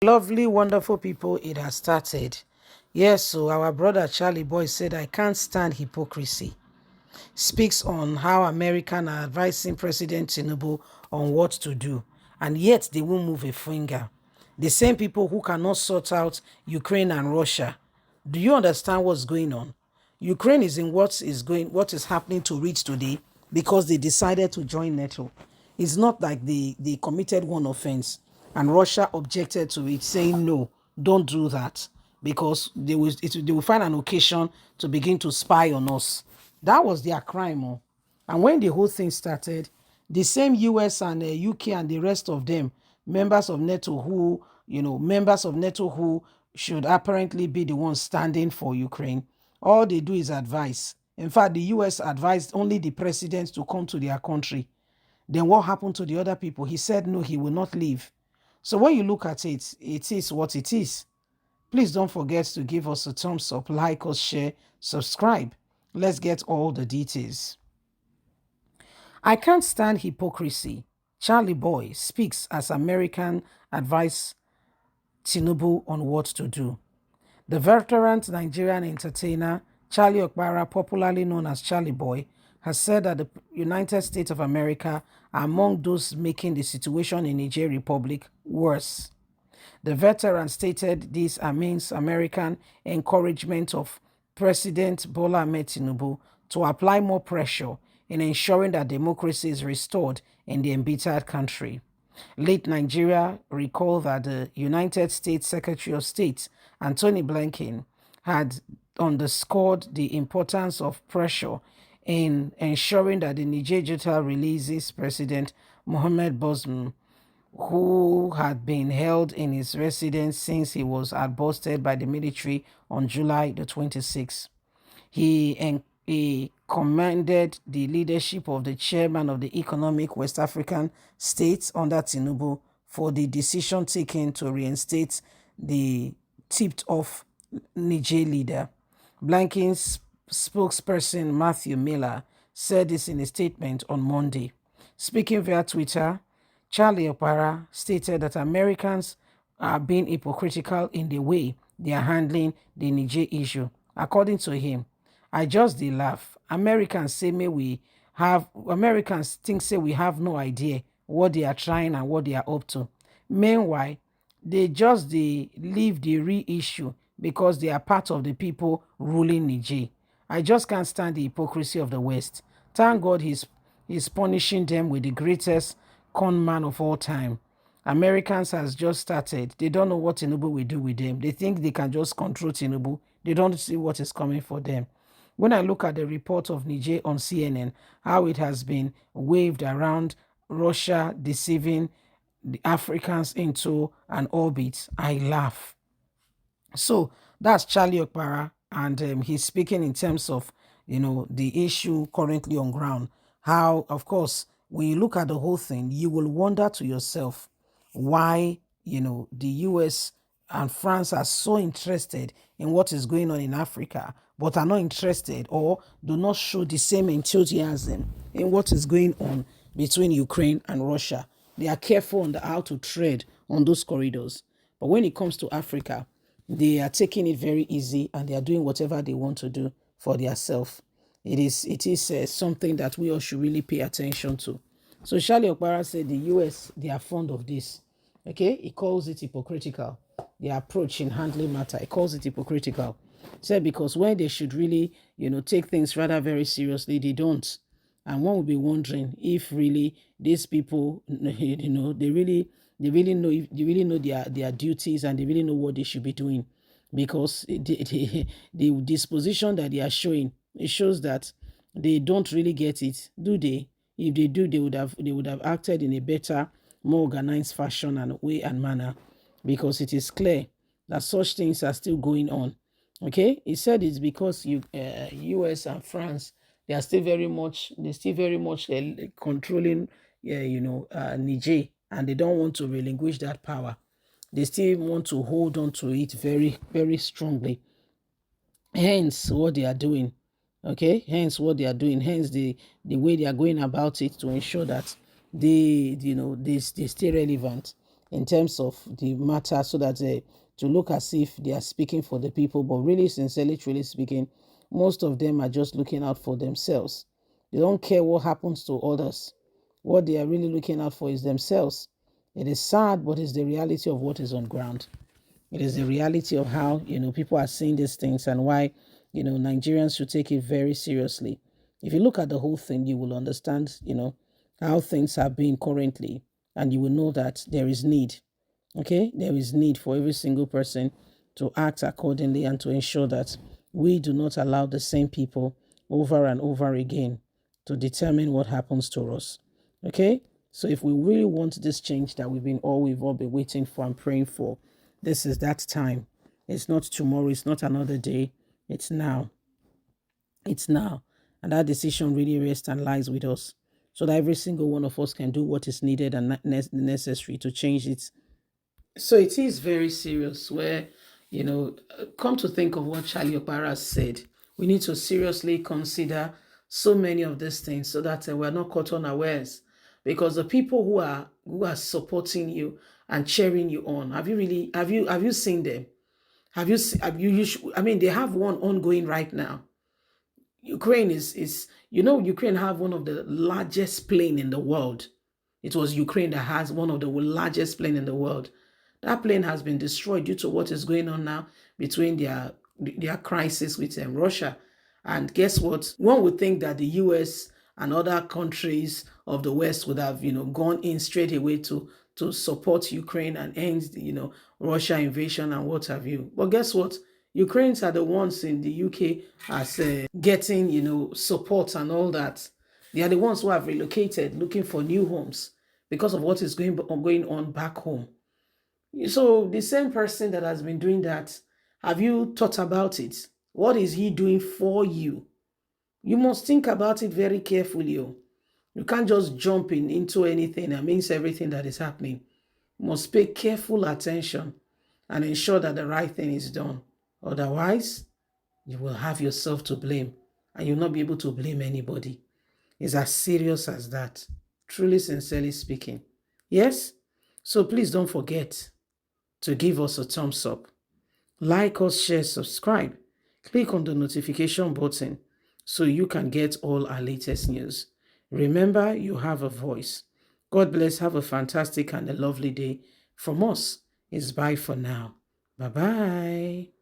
Lovely, wonderful people, it has started. Yes, so our brother Charlie Boy said, I can't stand hypocrisy. Speaks on how American are advising President Tinubu on what to do, and yet they won't move a finger. The same people who cannot sort out Ukraine and Russia. Do you understand what's going on? Ukraine is in what is happening to reach today because they decided to join NATO. It's not like they committed one offense and Russia objected to it, saying no, don't do that because they will find an occasion to begin to spy on us. That was their crime. Oh. And when the whole thing started, the same US and UK and the rest of them, members of NATO who should apparently be the ones standing for Ukraine, all they do is advise. In fact, the US advised only the president to come to their country. Then what happened to the other people? He said no, he will not leave. So when you look at it, it is what it is. Please don't forget to give us a thumbs up, like us, share, subscribe. Let's get all the details. I can't stand hypocrisy. Charlie Boy speaks as American advise Tinubu on what to do. The veteran Nigerian entertainer Charlie Okpara, popularly known as Charlie Boy, has said that the United States of America are among those making the situation in Niger Republic worse. The veteran stated this amidst American encouragement of President Bola Ahmed Tinubu to apply more pressure in ensuring that democracy is restored in the embittered country. Late Nigeria recalled that the United States Secretary of State, Antony Blinken, had underscored the importance of pressure in ensuring that the Niger junta releases President Mohamed Bazoum, who had been held in his residence since he was busted by the military on July the 26th. He commended the leadership of the chairman of the Economic West African States under Tinubu for the decision taken to reinstate the tipped-off Niger leader. Blinken's spokesperson Matthew Miller said this in a statement on Monday. Speaking via Twitter, Charlie Okpara stated that Americans are being hypocritical in the way they are handling the Niger issue. According to him, I just dey laugh. Americans think say we have no idea what they are trying and what they are up to. Meanwhile, they just leave the real issue because they are part of the people ruling Niger. I just can't stand the hypocrisy of the West. Thank God he's punishing them with the greatest con man of all time. Americans has just started. They don't know what Tinubu will do with them. They think they can just control Tinubu. They don't see what is coming for them. When I look at the report of Niger on CNN, how it has been waved around Russia deceiving the Africans into an orbit, I laugh. So that's Charlie Okpara, and he's speaking in terms of, the issue currently on ground. How, of course, when you look at the whole thing, you will wonder to yourself why, the US and France are so interested in what is going on in Africa, but are not interested or do not show the same enthusiasm in what is going on between Ukraine and Russia. They are careful on how to tread on those corridors. But when it comes to Africa, they are taking it very easy and they are doing whatever they want to do for themselves. It is something that we all should really pay attention to. So Charlie Okpara said the US, they are fond of this. Okay, he calls it hypocritical. The approach in handling matter, he calls it hypocritical. Said because when they should really, take things rather very seriously, they don't. And one will be wondering if really these people, they really know their duties and they really know what they should be doing, because the disposition that they are showing, it shows that they don't really get it, do they? If they do, they would have acted in a better, more organized fashion and way and manner, because it is clear that such things are still going on. Okay, he said it's because US and France, they're still very much controlling Niger, and they don't want to relinquish that power. They still want to hold on to it very, very strongly. Hence what they are doing. Okay, hence what they are doing, hence the way they are going about it to ensure that they stay relevant in terms of the matter, so that to look as if they are speaking for the people, but really, sincerely, truly speaking, most of them are just looking out for themselves. They don't care what happens to others. What they are really looking out for is themselves. It is sad, but it's the reality of what is on ground. It is the reality of how, people are seeing these things, and why, Nigerians should take it very seriously. If you look at the whole thing, you will understand, how things are being currently, and you will know that there is need. Okay, there is need for every single person to act accordingly, and to ensure that we do not allow the same people over and over again to determine what happens to us. Okay, so if we really want this change that we've all been waiting for and praying for, this is that time. It's not tomorrow, it's not another day, it's now. It's now. And that decision really rests and lies with us, so that every single one of us can do what is needed and necessary to change it. So it is very serious, where, come to think of what Charlie Opara said, we need to seriously consider so many of these things, so that we're not caught unawares. Because the people who are supporting you and cheering you on, have you seen them? I mean, they have one ongoing right now. Ukraine Ukraine have one of the largest plane in the world. It was Ukraine that has one of the largest plane in the world. That plane has been destroyed due to what is going on now between their crisis with Russia. And guess what? One would think that the US and other countries of the West would have, gone in straight away to support Ukraine and end, Russia invasion and what have you. But guess what? Ukrainians are the ones in the UK as getting, support and all that. They are the ones who have relocated, looking for new homes because of what is going on back home. So the same person that has been doing that, have you thought about it? What is he doing for you? You must think about it very carefully. Oh. You can't just jump into anything that means everything that is happening. You must pay careful attention and ensure that the right thing is done. Otherwise, you will have yourself to blame, and you'll not be able to blame anybody. It's as serious as that. Truly, sincerely speaking. Yes? So please don't forget to give us a thumbs up. Like us, share, subscribe. Click on the notification button so you can get all our latest news. Remember, you have a voice. God bless. Have a fantastic and a lovely day. From us, it's bye for now. Bye-bye.